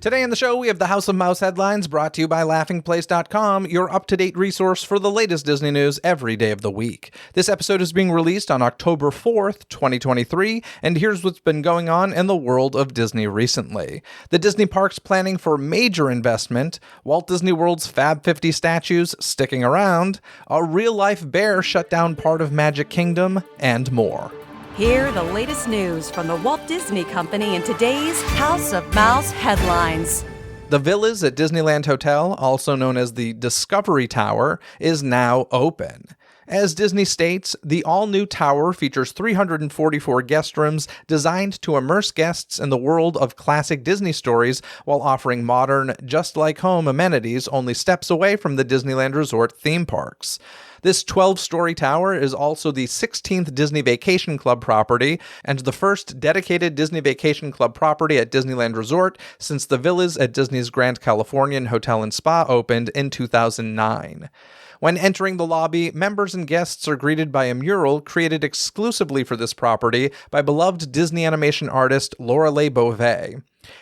Today on the show, we have the House of Mouse headlines brought to you by LaughingPlace.com, your up-to-date resource for the latest Disney news every day of the week. This episode is being released on October 4th, 2023, and here's what's been going on in the world of Disney recently. The Disney parks planning for major investment, Walt Disney World's Fab 50 statues sticking around, a real-life bear shut down part of Magic Kingdom, and more. Hear the latest news from the Walt Disney Company in today's House of Mouse headlines. The Villas at Disneyland Hotel, also known as the Discovery Tower, is now open. As Disney states, the all-new tower features 344 guest rooms designed to immerse guests in the world of classic Disney stories while offering modern, just-like-home amenities only steps away from the Disneyland Resort theme parks. This 12-story tower is also the 16th Disney Vacation Club property and the first dedicated Disney Vacation Club property at Disneyland Resort since the Villas at Disney's Grand Californian Hotel and Spa opened in 2009. When entering the lobby, members and guests are greeted by a mural created exclusively for this property by beloved Disney animation artist Lorelei Beauvais.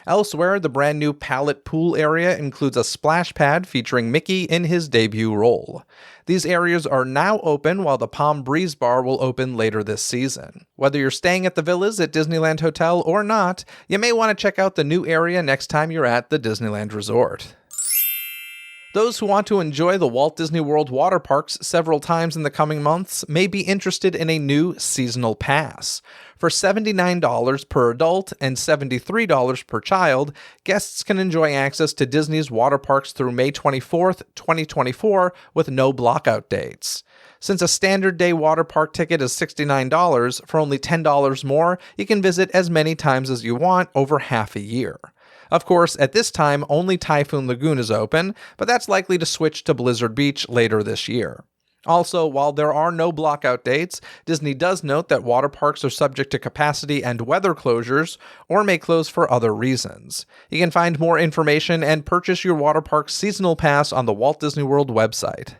Elsewhere, the brand new Palette Pool area includes a splash pad featuring Mickey in his debut role. These areas are now open while the Palm Breeze Bar will open later this season. Whether you're staying at the Villas at Disneyland Hotel or not, you may want to check out the new area next time you're at the Disneyland Resort. Those who want to enjoy the Walt Disney World water parks several times in the coming months may be interested in a new seasonal pass. For $79 per adult and $73 per child, guests can enjoy access to Disney's water parks through May 24th, 2024 with no blockout dates. Since a standard day water park ticket is $69, for only $10 more, you can visit as many times as you want over half a year. Of course, at this time, only Typhoon Lagoon is open, but that's likely to switch to Blizzard Beach later this year. Also, while there are no blockout dates, Disney does note that water parks are subject to capacity and weather closures, or may close for other reasons. You can find more information and purchase your water park seasonal pass on the Walt Disney World website.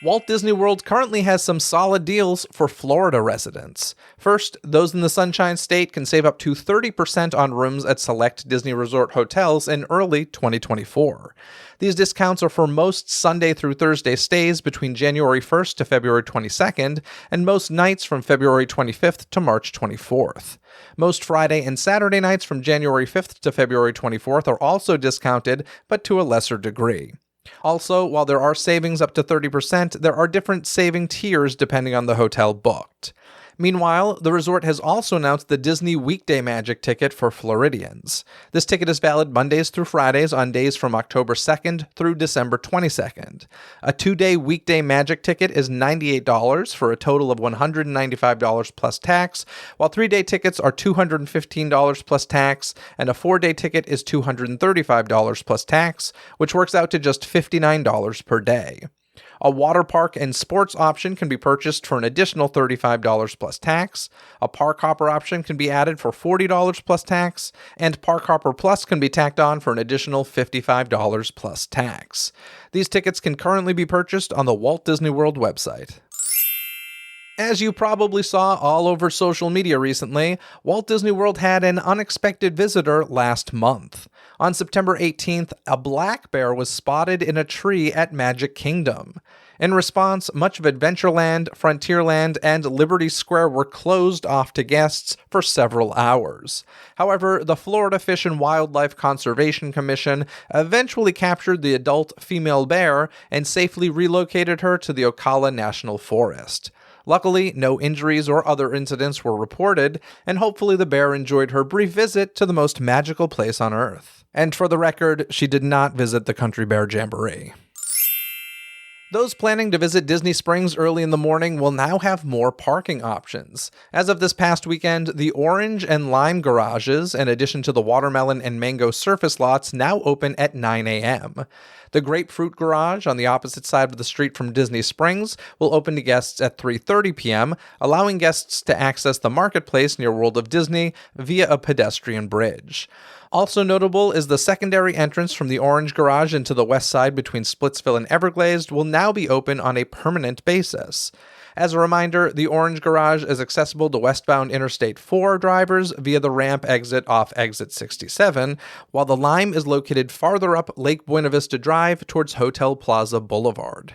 Walt Disney World currently has some solid deals for Florida residents. First, those in the Sunshine State can save up to 30% on rooms at select Disney Resort hotels in early 2024. These discounts are for most Sunday through Thursday stays between January 1st to February 22nd, and most nights from February 25th to March 24th. Most Friday and Saturday nights from January 5th to February 24th are also discounted, but to a lesser degree. Also, while there are savings up to 30%, there are different saving tiers depending on the hotel booked. Meanwhile, the resort has also announced the Disney Weekday Magic Ticket for Floridians. This ticket is valid Mondays through Fridays on days from October 2nd through December 22nd. A 2-day weekday Magic Ticket is $98 for a total of $195 plus tax, while 3-day tickets are $215 plus tax, and a 4-day ticket is $235 plus tax, which works out to just $59 per day. A water park and sports option can be purchased for an additional $35 plus tax. A Park Hopper option can be added for $40 plus tax, and Park Hopper Plus can be tacked on for an additional $55 plus tax. These tickets can currently be purchased on the Walt Disney World website. As you probably saw all over social media recently, Walt Disney World had an unexpected visitor last month. On September 18th, a black bear was spotted in a tree at Magic Kingdom. In response, much of Adventureland, Frontierland, and Liberty Square were closed off to guests for several hours. However, the Florida Fish and Wildlife Conservation Commission eventually captured the adult female bear and safely relocated her to the Ocala National Forest. Luckily, no injuries or other incidents were reported, and hopefully the bear enjoyed her brief visit to the most magical place on Earth. And for the record, she did not visit the Country Bear Jamboree. Those planning to visit Disney Springs early in the morning will now have more parking options. As of this past weekend, the orange and lime garages, in addition to the watermelon and mango surface lots, now open at 9 a.m. The grapefruit garage on the opposite side of the street from Disney Springs will open to guests at 3:30 p.m., allowing guests to access the marketplace near World of Disney via a pedestrian bridge. Also notable is the secondary entrance from the Orange Garage into the west side between Splitsville and Everglazed will now be open on a permanent basis. As a reminder, the Orange Garage is accessible to westbound Interstate 4 drivers via the ramp exit off exit 67, while the Lime is located farther up Lake Buena Vista Drive towards Hotel Plaza Boulevard.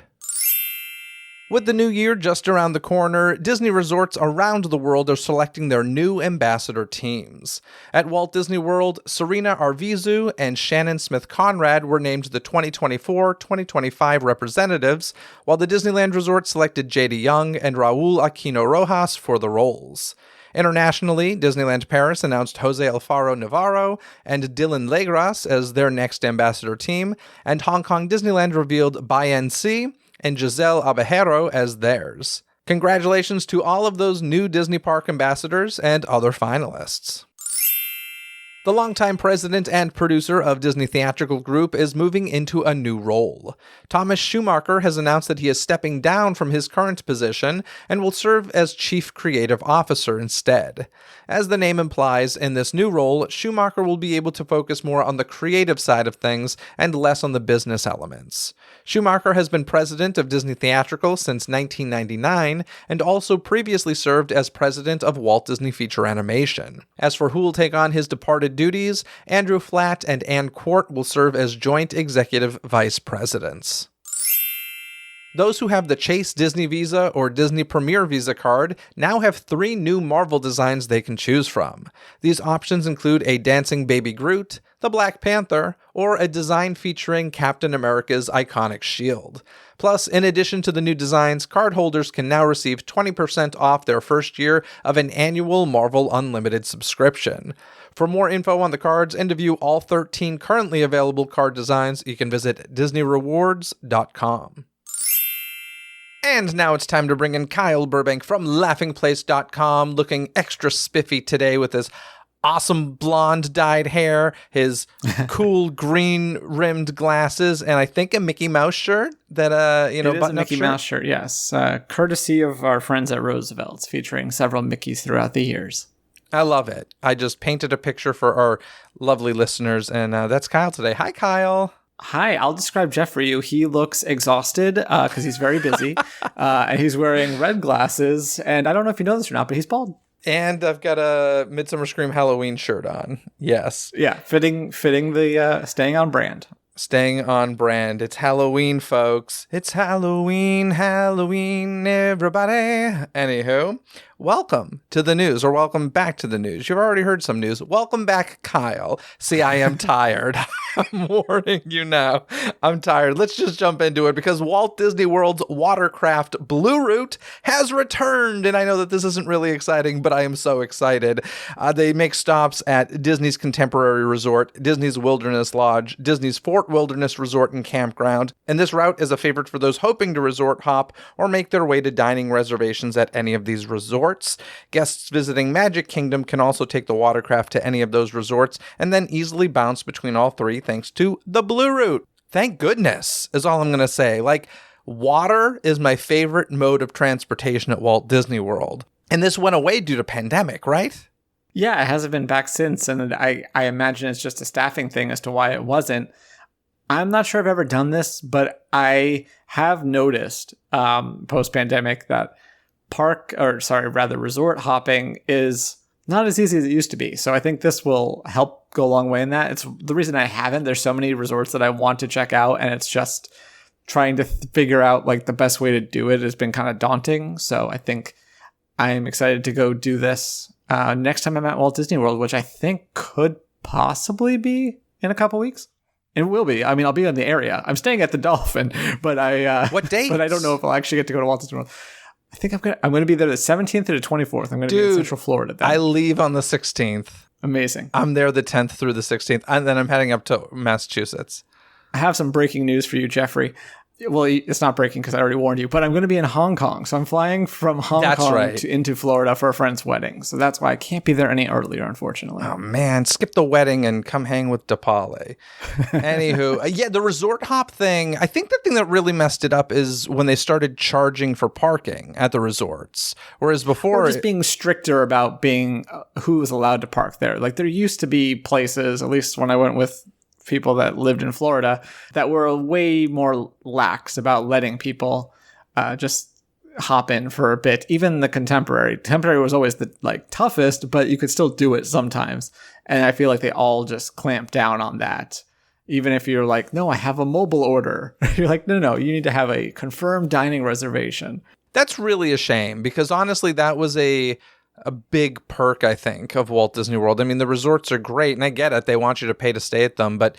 With the new year just around the corner, Disney resorts around the world are selecting their new ambassador teams. At Walt Disney World, Serena Arvizu and Shannon Smith Conrad were named the 2024-2025 representatives, while the Disneyland Resort selected J.D. Young and Raul Aquino Rojas for the roles. Internationally, Disneyland Paris announced Jose Alfaro Navarro and Dylan Legras as their next ambassador team, and Hong Kong Disneyland revealed Bayan Si and Giselle Abejero as theirs. Congratulations to all of those new Disney Park ambassadors and other finalists. The longtime president and producer of Disney Theatrical Group is moving into a new role. Thomas Schumacher has announced that he is stepping down from his current position and will serve as Chief Creative Officer instead. As the name implies, in this new role, Schumacher will be able to focus more on the creative side of things and less on the business elements. Schumacher has been president of Disney Theatrical since 1999 and also previously served as president of Walt Disney Feature Animation. As for who will take on his departed duties, Andrew Flatt and Ann Quart will serve as joint executive vice presidents. Those who have the Chase Disney Visa or Disney Premier Visa card now have 3 new Marvel designs they can choose from. These options include a dancing baby Groot, the Black Panther, or a design featuring Captain America's iconic shield. Plus, in addition to the new designs, cardholders can now receive 20% off their first year of an annual Marvel Unlimited subscription. For more info on the cards and to view all 13 currently available card designs, you can visit DisneyRewards.com. And now it's time to bring in Kyle Burbank from LaughingPlace.com, looking extra spiffy today with his awesome blonde dyed hair, his cool green rimmed glasses, and I think a Mickey Mouse shirt that it is a Mickey Mouse shirt, yes, courtesy of our friends at Roosevelt's, featuring several Mickeys throughout the years. I love it. I just painted a picture for our lovely listeners, and that's Kyle today. Hi, Kyle. Hi, I'll describe Jeff for you. He looks exhausted because he's very busy, and he's wearing red glasses. And I don't know if you know this or not, but he's bald. And I've got a Midsummer Scream Halloween shirt on. Yes. Yeah, fitting the staying on brand. Staying on brand. It's Halloween, folks. It's Halloween, everybody. Anywho, welcome to the news, or welcome back to the news. You've already heard some news. Welcome back, Kyle. See, I am tired. I'm warning you now. I'm tired. Let's just jump into it because Walt Disney World's watercraft Blue Route has returned. And I know that this isn't really exciting, but I am so excited. They make stops at Disney's Contemporary Resort, Disney's Wilderness Lodge, Disney's Fort Wilderness Resort and Campground. And this route is a favorite for those hoping to resort hop or make their way to dining reservations at any of these resorts. Guests visiting Magic Kingdom can also take the watercraft to any of those resorts and then easily bounce between all three thanks to the Blue Route. Thank goodness is all I'm going to say. Like, water is my favorite mode of transportation at Walt Disney World. And this went away due to pandemic, right? Yeah, it hasn't been back since. And I imagine it's just a staffing thing as to why it wasn't. I'm not sure I've ever done this, but I have noticed post-pandemic that resort hopping is not as easy as it used to be. So I think this will help go a long way in that. It's the reason I haven't. There's so many resorts that I want to check out, and it's just trying to figure out like the best way to do it has been kind of daunting. So I think I'm excited to go do this next time I'm at Walt Disney World, which I think could possibly be in a couple weeks. It will be. I mean, I'll be in the area. I'm staying at the Dolphin, but what date? But I don't know if I'll actually get to go to Walt Disney World. I think I'm going to be there the 17th to the 24th. I'm going to be in Central Florida then. I leave on the 16th. Amazing. I'm there the 10th through the 16th, and then I'm heading up to Massachusetts. I have some breaking news for you, Jeffrey. Well, it's not breaking because I already warned you, but I'm going to be in Hong Kong. So I'm flying from Hong Kong into Florida for a friend's wedding. So that's why I can't be there any earlier, unfortunately. Oh, man. Skip the wedding and come hang with DePaule. Anywho, yeah, the resort hop thing, I think the thing that really messed it up is when they started charging for parking at the resorts. Whereas before... Or just being stricter about being who was allowed to park there. Like there used to be places, at least when I went with people that lived in Florida, that were way more lax about letting people just hop in for a bit. Even the Contemporary was always the toughest, but you could still do it sometimes. And I feel like they all just clamped down on that. Even if you're like, no, I have a mobile order. You're like, no, you need to have a confirmed dining reservation. That's really a shame because honestly, that was a big perk, I think, of Walt Disney World. I mean, the resorts are great, and I get it. They want you to pay to stay at them, but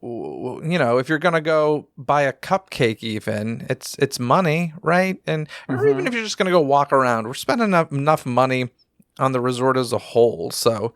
if you're going to go buy a cupcake even, it's money, right? And or even if you're just going to go walk around, we're spending enough money on the resort as a whole. So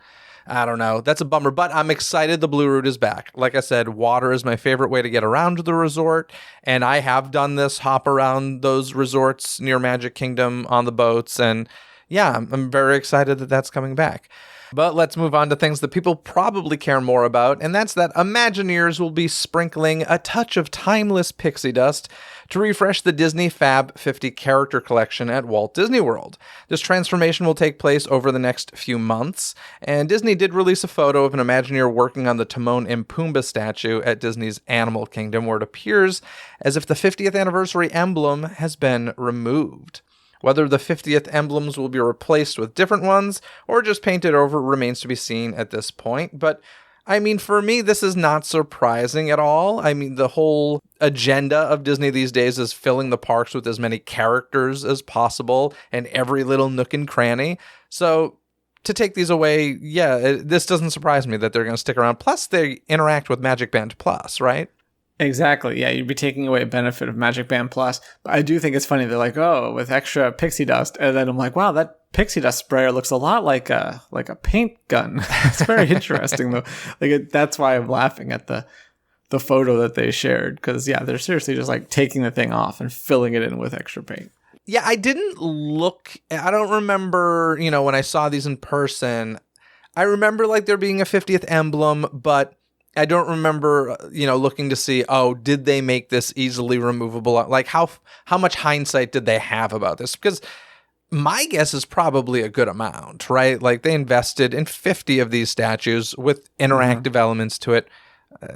I don't know. That's a bummer, but I'm excited the Blue Route is back. Like I said, water is my favorite way to get around the resort, and I have done this hop around those resorts near Magic Kingdom on the boats, and yeah, I'm very excited that that's coming back. But let's move on to things that people probably care more about, and that's that Imagineers will be sprinkling a touch of timeless pixie dust to refresh the Disney Fab 50 character collection at Walt Disney World. This transformation will take place over the next few months, and Disney did release a photo of an Imagineer working on the Timon and Pumbaa statue at Disney's Animal Kingdom, where it appears as if the 50th anniversary emblem has been removed. Whether the 50th emblems will be replaced with different ones or just painted over remains to be seen at this point. But, I mean, for me, this is not surprising at all. I mean, the whole agenda of Disney these days is filling the parks with as many characters as possible and every little nook and cranny. So to take these away, this doesn't surprise me that they're going to stick around. Plus, they interact with Magic Band Plus, right? Exactly. Yeah, you'd be taking away a benefit of Magic Band Plus. But I do think it's funny. They're like, oh, with extra pixie dust. And then I'm like, wow, that pixie dust sprayer looks a lot like a paint gun. It's very interesting, though. That's why I'm laughing at the photo that they shared. Because, yeah, they're seriously just like taking the thing off and filling it in with extra paint. Yeah, I don't remember, when I saw these in person. I remember like there being a 50th emblem, but I don't remember, looking to see, did they make this easily removable? Like how much hindsight did they have about this? Because my guess is probably a good amount, right? Like they invested in 50 of these statues with interactive elements to it.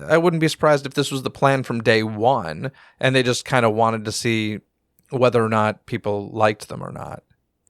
I wouldn't be surprised if this was the plan from day one and they just kind of wanted to see whether or not people liked them or not.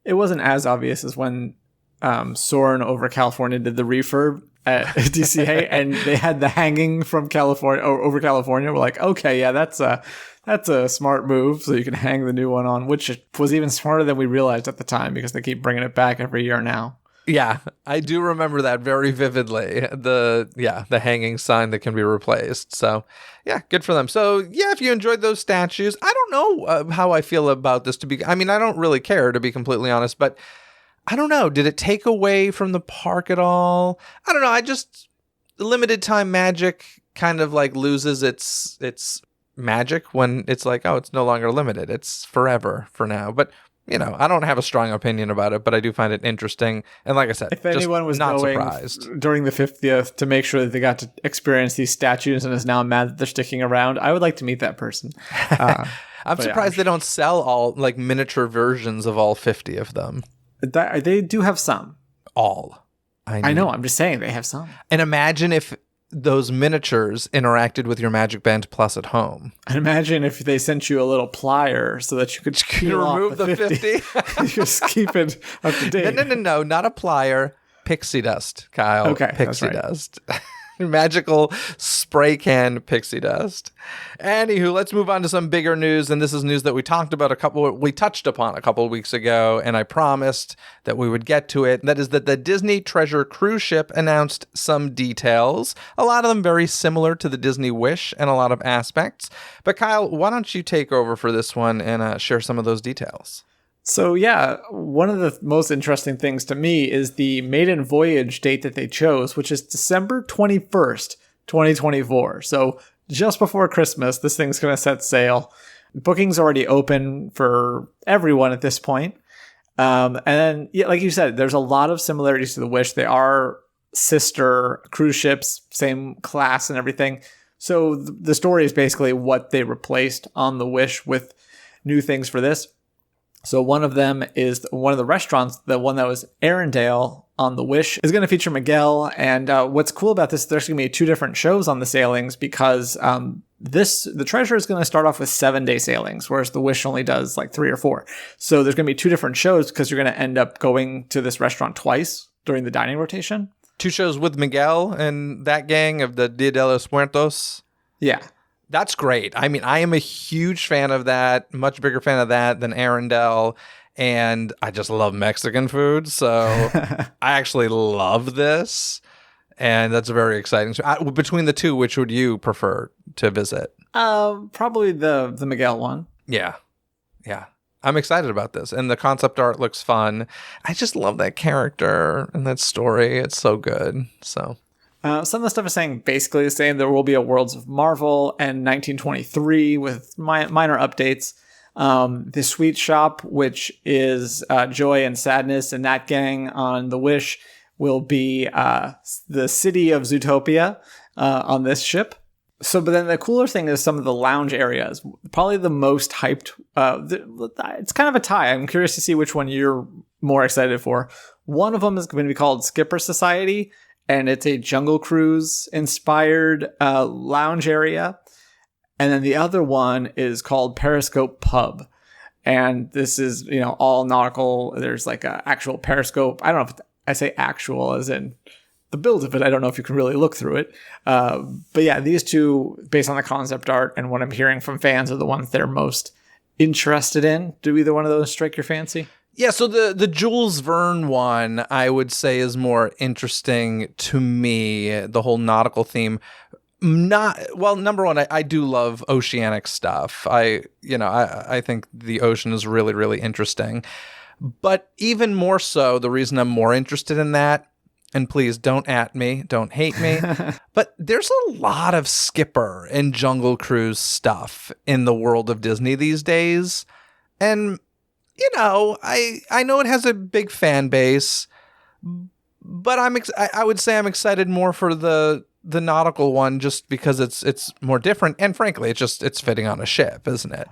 It wasn't as obvious as when Soarin' over California did the refurb at DCA and they had the hanging from California or over California. We're like, okay, yeah, that's a smart move. So you can hang the new one on, which was even smarter than we realized at the time because they keep bringing it back every year now. Yeah, I do remember that very vividly. The hanging sign that can be replaced. So yeah, good for them. So yeah, if you enjoyed those statues, I don't know how I feel about this I don't really care, to be completely honest, but I don't know. Did it take away from the park at all? I don't know. Limited time magic kind of like loses its magic when it's like, it's no longer limited. It's forever for now. But, I don't have a strong opinion about it, but I do find it interesting. And like I said, if anyone was not going surprised during the 50th to make sure that they got to experience these statues and is now mad that they're sticking around, I would like to meet that person. I'm surprised they don't sell all like miniature versions of all 50 of them. They do have some. All. I know. I'm just saying they have some. And imagine if those miniatures interacted with your Magic Band Plus at home. And imagine if they sent you a little plier so that you could remove the 50. Just keep it up to date. No, not a plier. Pixie dust, Kyle. Okay, pixie dust. Magical spray can pixie dust. Anywho, let's move on to some bigger news. And this is news that we touched upon a couple of weeks ago, and I promised that we would get to it. That is that the Disney Treasure cruise ship announced some details, a lot of them very similar to the Disney Wish in a lot of aspects. But Kyle, why don't you take over for this one and share some of those details? So yeah, one of the most interesting things to me is the maiden voyage date that they chose, which is December 21st, 2024. So just before Christmas, this thing's going to set sail. Booking's already open for everyone at this point. And then, yeah, like you said, there's a lot of similarities to the Wish. They are sister cruise ships, same class and everything. So the story is basically what they replaced on the Wish with new things for this. So one of them is one of the restaurants, the one that was Arendelle on the Wish, is going to feature Miguel. And what's cool about this, there's going to be 2 different shows on the sailings because the Treasure is going to start off with 7-day sailings, whereas the Wish only does like 3 or 4. So there's going to be 2 different shows because you're going to end up going to this restaurant twice during the dining rotation. 2 shows with Miguel and that gang of the Dia de los Muertos. Yeah. That's great. I mean, I am a huge fan of that, much bigger fan of that than Arendelle, and I just love Mexican food, so I actually love this, and that's very exciting. So, between the 2, which would you prefer to visit? Probably the Miguel one. Yeah. I'm excited about this, and the concept art looks fun. I just love that character and that story. It's so good, so... some of the stuff is saying basically the same. There will be a Worlds of Marvel and 1923 with minor updates. The Sweet Shop, which is Joy and Sadness and that gang on the Wish, will be the city of Zootopia on this ship. So, but then the cooler thing is some of the lounge areas. Probably the most hyped. It's kind of a tie. I'm curious to see which one you're more excited for. One of them is going to be called Skipper Society, and it's a Jungle Cruise inspired lounge area. And then the other one is called Periscope Pub. And this is, all nautical. There's like an actual periscope. I don't know if I say actual as in the build of it. I don't know if you can really look through it. But yeah, these 2, based on the concept art and what I'm hearing from fans, are the ones they're most interested in. Do either one of those strike your fancy? Yeah, so the Jules Verne one, I would say, is more interesting to me, the whole nautical theme. Number one, I do love oceanic stuff. I think the ocean is really, really interesting. But even more so, the reason I'm more interested in that, and please don't at me, don't hate me, but there's a lot of Skipper and Jungle Cruise stuff in the world of Disney these days. And I know it has a big fan base, but I would say I'm excited more for the nautical one just because it's more different, and frankly, it's fitting on a ship, isn't it?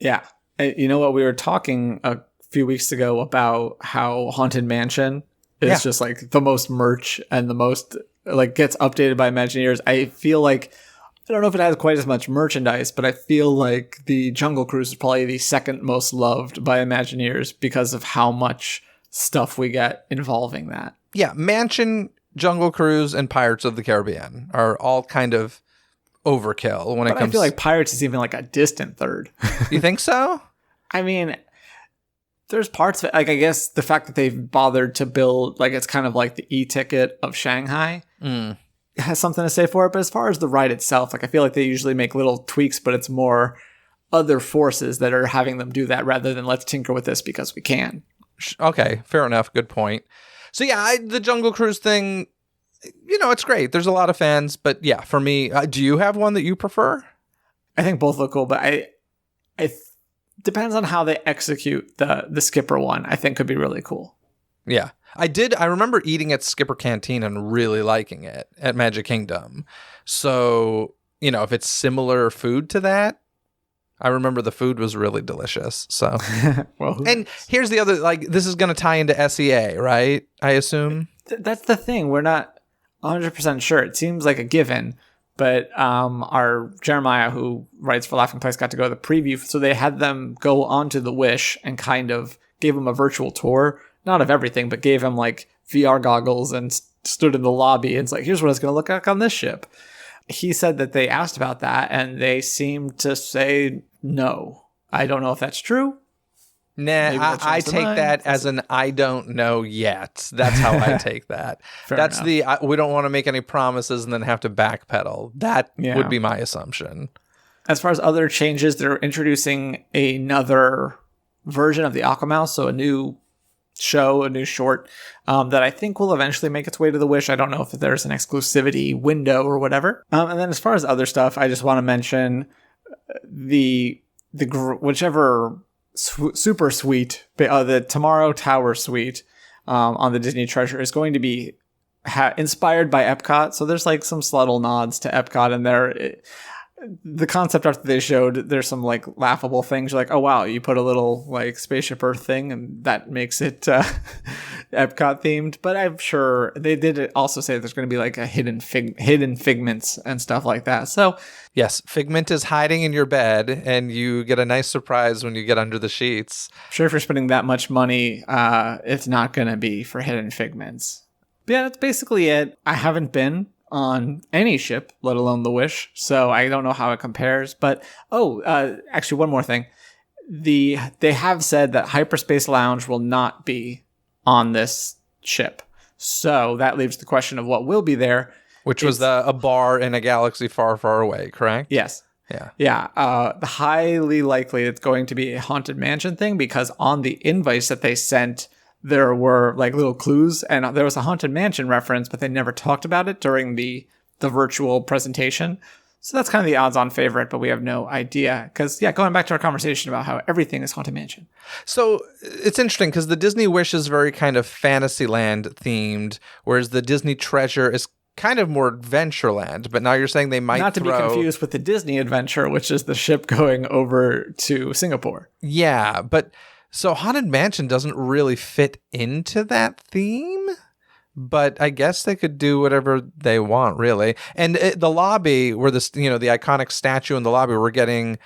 Yeah. You know what? We were talking a few weeks ago about how Haunted Mansion is just like the most merch and the most like gets updated by Imagineers. I feel like, I don't know if it has quite as much merchandise, but I feel like the Jungle Cruise is probably the second most loved by Imagineers because of how much stuff we get involving that. Yeah, Mansion, Jungle Cruise, and Pirates of the Caribbean are all kind of overkill when it comes. I feel like Pirates is even like a distant third. You think so? I mean, there's parts of it, like I guess the fact that they've bothered to build, like it's kind of like the e-ticket of Shanghai. Has something to say for it, but as far as the ride itself, like I feel like they usually make little tweaks, but it's more other forces that are having them do that rather than let's tinker with this because we can. Okay, fair enough. Good point. So yeah, the Jungle Cruise thing, it's great. There's a lot of fans, but yeah, for me, do you have one that you prefer? I think both look cool, but I depends on how they execute the Skipper one. I think could be really cool. Yeah. I remember eating at Skipper Canteen and really liking it at Magic Kingdom. So, if it's similar food to that, I remember the food was really delicious. So, and here's the other, this is going to tie into SEA, right? I assume. That's the thing. We're not 100% sure. It seems like a given, but our Jeremiah, who writes for Laughing Place, got to go to the preview. So they had them go onto the Wish and kind of gave them a virtual tour. Not of everything, but gave him like VR goggles and stood in the lobby. And it's like, here's what it's going to look like on this ship. He said that they asked about that and they seemed to say no. I don't know if that's true. Nah, I take that as an I don't know yet. That's how I take that. That's enough. We don't want to make any promises and then have to backpedal. That would be my assumption. As far as other changes, they're introducing another version of the Aquamouse, so a new show, a new short that I think will eventually make its way to the Wish. I don't know if there's an exclusivity window or whatever. And then as far as other stuff, I just want to mention the whichever super suite, the Tomorrow Tower suite on the Disney Treasure is going to be inspired by Epcot. So there's like some subtle nods to Epcot in there. The concept art that they showed, there's some like laughable things. You're like, oh wow, you put a little like spaceship Earth thing, and that makes it Epcot themed. But I'm sure they did also say there's going to be like a hidden Figments and stuff like that. So yes, Figment is hiding in your bed, and you get a nice surprise when you get under the sheets. I'm sure if you're spending that much money, it's not going to be for hidden Figments. But yeah, that's basically it. I haven't been on any ship, let alone the Wish, so I don't know how it compares. But actually, one more thing: they have said that Hyperspace Lounge will not be on this ship, so that leaves the question of what will be there, which was a bar in a galaxy far, far away. Correct? Yes. Yeah. Highly likely it's going to be a Haunted Mansion thing, because on the invites that they sent, there were like little clues, and there was a Haunted Mansion reference, but they never talked about it during the virtual presentation. So that's kind of the odds-on favorite, but we have no idea. Because, going back to our conversation about how everything is Haunted Mansion. So it's interesting because the Disney Wish is very kind of Fantasyland themed, whereas the Disney Treasure is kind of more Adventureland. But now you're saying they might Not to be confused with the Disney Adventure, which is the ship going over to Singapore. Yeah, but so Haunted Mansion doesn't really fit into that theme, but I guess they could do whatever they want, really. And the lobby, where the iconic statue in the lobby, we're getting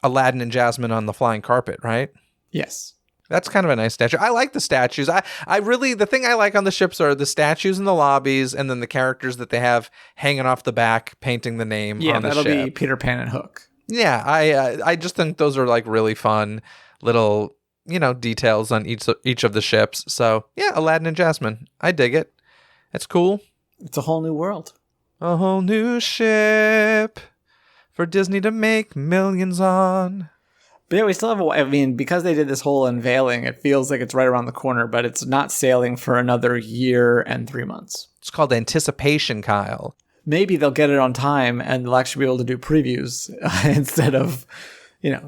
Aladdin and Jasmine on the flying carpet, right? Yes. That's kind of a nice statue. I like the statues. I really, the thing I like on the ships are the statues in the lobbies, and then the characters that they have hanging off the back, painting the name on the ship. Yeah, that'll be Peter Pan and Hook. Yeah, I just think those are like really fun little details on each of the ships. So yeah, Aladdin and Jasmine, I dig it. It's cool. It's a whole new world. A whole new ship for Disney to make millions on. But yeah, we still have, because they did this whole unveiling, it feels like it's right around the corner, but it's not sailing for another year and 3 months. It's called anticipation, Kyle. Maybe they'll get it on time and they'll actually be able to do previews instead of,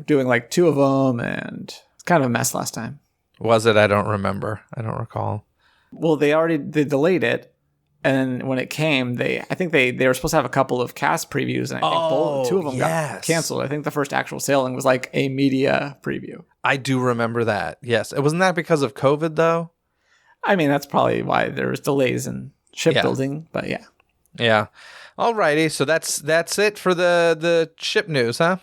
doing like 2 of them, and it's kind of a mess last time. Was it? I don't remember. I don't recall. Well, they delayed it, and when it came, I think they were supposed to have a couple of cast previews, and I think 2 of them got canceled. I think the first actual sailing was like a media preview. I do remember that. Yes. Wasn't that because of COVID, though? That's probably why there was delays in shipbuilding, but yeah. Yeah. Alrighty. So that's it for the ship news, huh?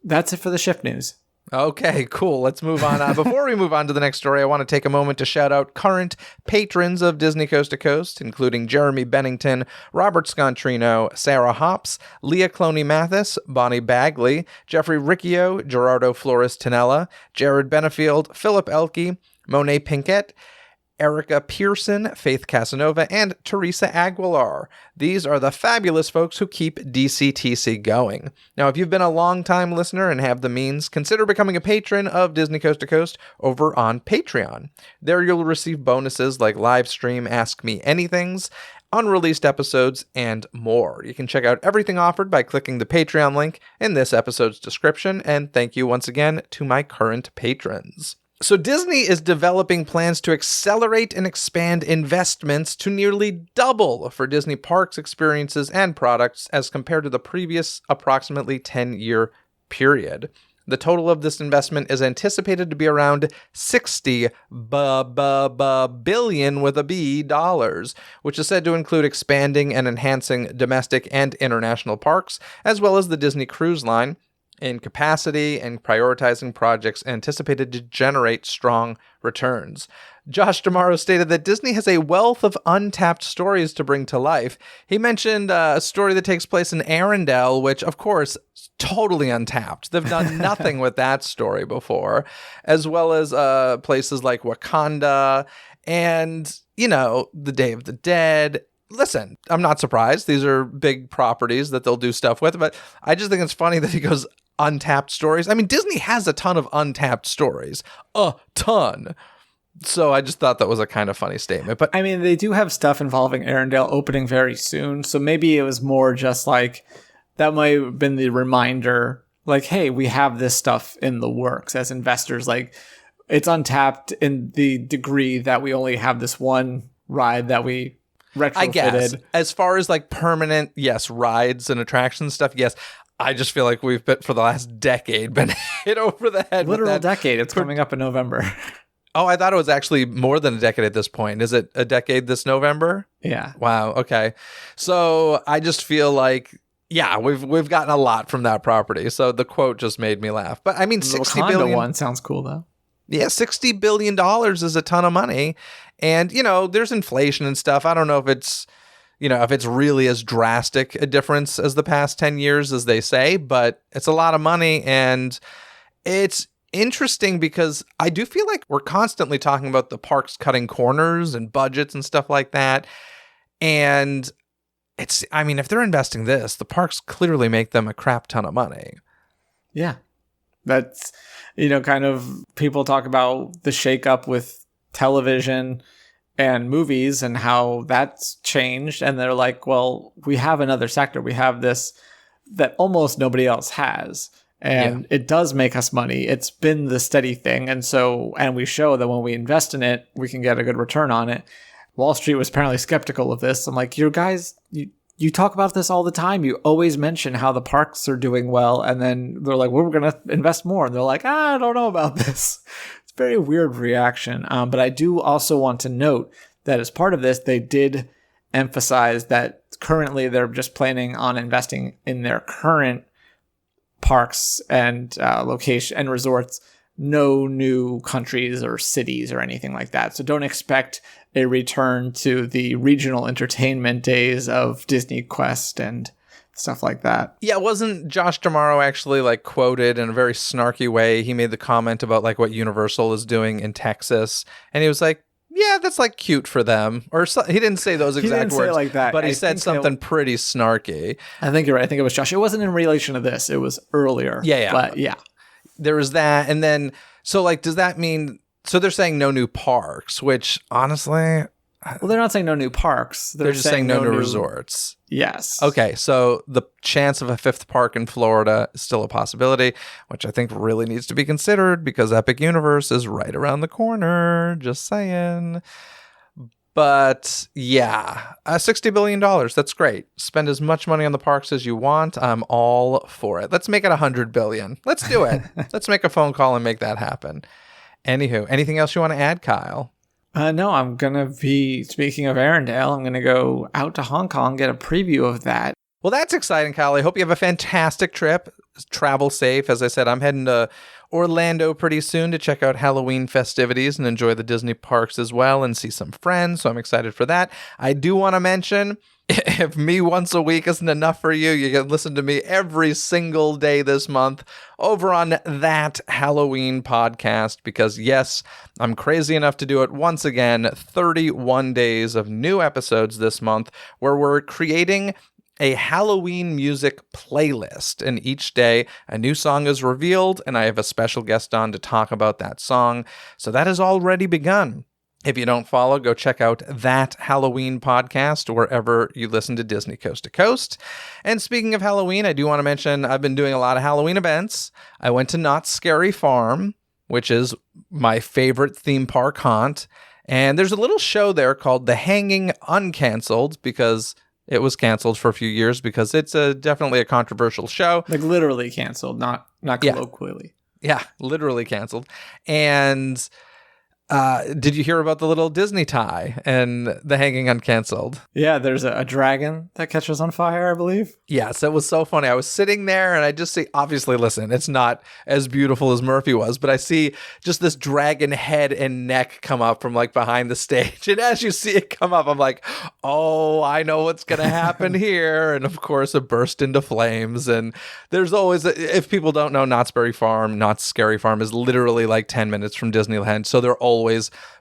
That's it for the ship news. Okay, cool. Let's move on. Before we move on to the next story, I want to take a moment to shout out current patrons of Disney Coast to Coast, including Jeremy Bennington, Robert Scontrino, Sarah Hops, Leah Cloney Mathis, Bonnie Bagley, Jeffrey Riccio, Gerardo Flores Tinella, Jared Benefield, Philip Elke, Monet Pinkett, Erica Pearson, Faith Casanova, and Teresa Aguilar. These are the fabulous folks who keep DCTC going. Now, if you've been a long-time listener and have the means, consider becoming a patron of Disney Coast to Coast over on Patreon. There you'll receive bonuses like live stream Ask Me Anythings, unreleased episodes, and more. You can check out everything offered by clicking the Patreon link in this episode's description, and thank you once again to my current patrons. So Disney is developing plans to accelerate and expand investments to nearly double for Disney parks, experiences, and products as compared to the previous approximately 10-year period. The total of this investment is anticipated to be around $60 billion with a B dollars, which is said to include expanding and enhancing domestic and international parks, as well as the Disney Cruise Line, in capacity and prioritizing projects anticipated to generate strong returns. Josh D'Amaro stated that Disney has a wealth of untapped stories to bring to life. He mentioned a story that takes place in Arendelle, which, of course, is totally untapped. They've done nothing with that story before, as well as places like Wakanda and, the Day of the Dead. Listen, I'm not surprised. These are big properties that they'll do stuff with, but I just think it's funny that he goes untapped stories. Disney has a ton of untapped stories. A ton. So I just thought that was a kind of funny statement. But they do have stuff involving Arendelle opening very soon. So maybe it was more just like that might have been the reminder like, hey, we have this stuff in the works as investors. Like, it's untapped in the degree that we only have this one ride that we retrofitted. I guess as far as like permanent, yes, rides and attractions stuff, yes. I just feel like we've been for the last decade been hit over the head. Literal with that. decade. It's coming up in November. Oh, I thought it was actually more than a decade at this point. Is it a decade this November? Yeah. Wow. Okay. So I just feel like, yeah, we've gotten a lot from that property. So the quote just made me laugh. But I mean, The $60 Wakanda billion. one sounds cool though. Yeah, $60 billion is a ton of money. And, you know, there's inflation and stuff. I don't know if it's, you know, if it's really as drastic a difference as the past 10 years as they say, but it's a lot of money. And it's interesting because I do feel like we're constantly talking about the parks cutting corners and budgets and stuff like that. And it's, I mean, if they're investing this, the parks clearly make them a crap ton of money. Yeah. That's, you know, kind of people talk about the shakeup with television and movies and how that's changed. And they're like, well, we have another sector. We have this that almost nobody else has. And it does make us money. It's been the steady thing. And so, and we show that when we invest in it, we can get a good return on it. Wall Street was apparently skeptical of this. I'm like, you guys, you talk about this all the time. You always mention how the parks are doing well. And then they're like, well, we're going to invest more. And they're like, I don't know about this. It's a very weird reaction. But I do also want to note that as part of this, they did emphasize that currently they're just planning on investing in their current parks and location and resorts, no new countries or cities or anything like that. So don't expect a return to the regional entertainment days of Disney Quest and stuff like that. Yeah, wasn't Josh D'Amaro actually like quoted in a very snarky way? He made the comment about like what Universal is doing in Texas, and he was like, yeah, that's like cute for them. Or so, he didn't say those exact didn't say words it like that. but he I said think something pretty snarky. I think you're right. I think it was Josh. It wasn't in relation to this. It was earlier. Yeah. But yeah. There was that. And then, so like, does that mean, so they're saying no new parks, which honestly, Well, they're not saying no new parks. they're just saying no new resorts. Yes. Okay, so the chance of a fifth park in Florida is still a possibility, which I think really needs to be considered because Epic Universe is right around the corner. Just saying. But yeah, $60 billion. That's great. Spend as much money on the parks as you want. I'm all for it. Let's make it $100 billion. Let's do it. Let's make a phone call and make that happen. Anywho, anything else you want to add, Kyle? No, I'm going to be, speaking of Arendelle, I'm going to go out to Hong Kong, get a preview of that. Well, that's exciting, Kyle. I hope you have a fantastic trip. Travel safe. As I said, I'm heading to Orlando pretty soon to check out Halloween festivities and enjoy the Disney parks as well and see some friends. So I'm excited for that. I do want to mention, if me once a week isn't enough for you, you can listen to me every single day this month over on That Halloween Podcast because, yes, I'm crazy enough to do it once again. 31 days of new episodes this month where we're creating a Halloween music playlist, and each day a new song is revealed, and I have a special guest on to talk about that song. So that has already begun. If you don't follow, go check out That Halloween Podcast wherever you listen to Disney Coast to Coast. And speaking of Halloween, I do want to mention I've been doing a lot of Halloween events. I went to Knott's Scary Farm, which is my favorite theme park haunt, and there's a little show there called The Hanging Uncancelled because it was canceled for a few years because it's definitely a controversial show. Like literally canceled, not colloquially. Yeah, literally canceled. And did you hear about the little Disney tie and The Hanging Uncancelled? Yeah, there's a dragon that catches on fire, I believe. Yes, it was so funny. I was sitting there and I just see, obviously, listen, it's not as beautiful as Murphy was, but I see just this dragon head and neck come up from like behind the stage. And as you see it come up, I'm like, oh, I know what's going to happen here. And of course, it burst into flames. And there's always, if people don't know, Knott's Scary Farm is literally like 10 minutes from Disneyland. So they're always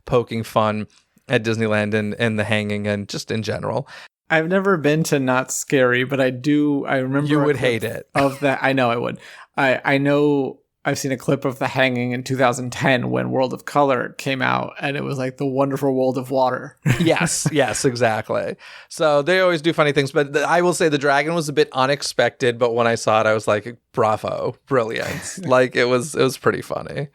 poking fun at Disneyland and The Hanging and just in general. I've never been to Not Scary, but I remember You would hate it. Of that. I know I would. I know I've seen a clip of the hanging in 2010 when World of Color came out, and it was like the wonderful world of water. Yes, exactly. So they always do funny things, but I will say the dragon was a bit unexpected, but when I saw it, I was like, bravo, brilliant. Like it was pretty funny.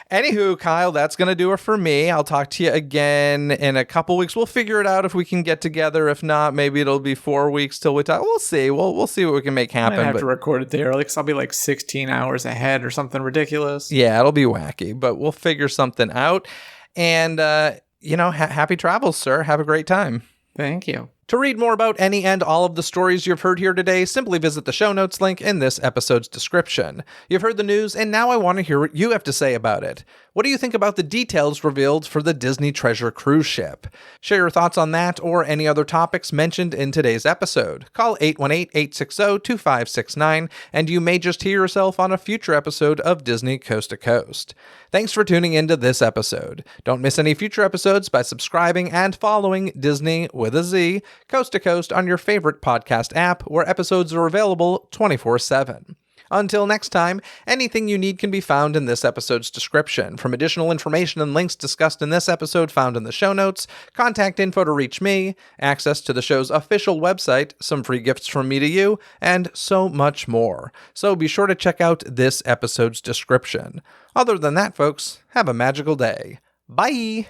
Anywho, Kyle, that's going to do it for me. I'll talk to you again in a couple weeks. We'll figure it out if we can get together. If not, maybe it'll be 4 weeks till we talk. We'll see. We'll see what we can make I happen. might have to record it there, because I'll be like 16 hours ahead or something ridiculous. Yeah, it'll be wacky, but we'll figure something out. And, happy travels, sir. Have a great time. Thank you. To read more about any and all of the stories you've heard here today, simply visit the show notes link in this episode's description. You've heard the news, and now I want to hear what you have to say about it. What do you think about the details revealed for the Disney Treasure cruise ship? Share your thoughts on that or any other topics mentioned in today's episode. Call 818-860-2569, and you may just hear yourself on a future episode of Disney Coast to Coast. Thanks for tuning into this episode. Don't miss any future episodes by subscribing and following Disney with a Z, Coast to Coast on your favorite podcast app, where episodes are available 24/7. Until next time, anything you need can be found in this episode's description. From additional information and links discussed in this episode found in the show notes, contact info to reach me, access to the show's official website, some free gifts from me to you, and so much more. So be sure to check out this episode's description. Other than that, folks, have a magical day. Bye!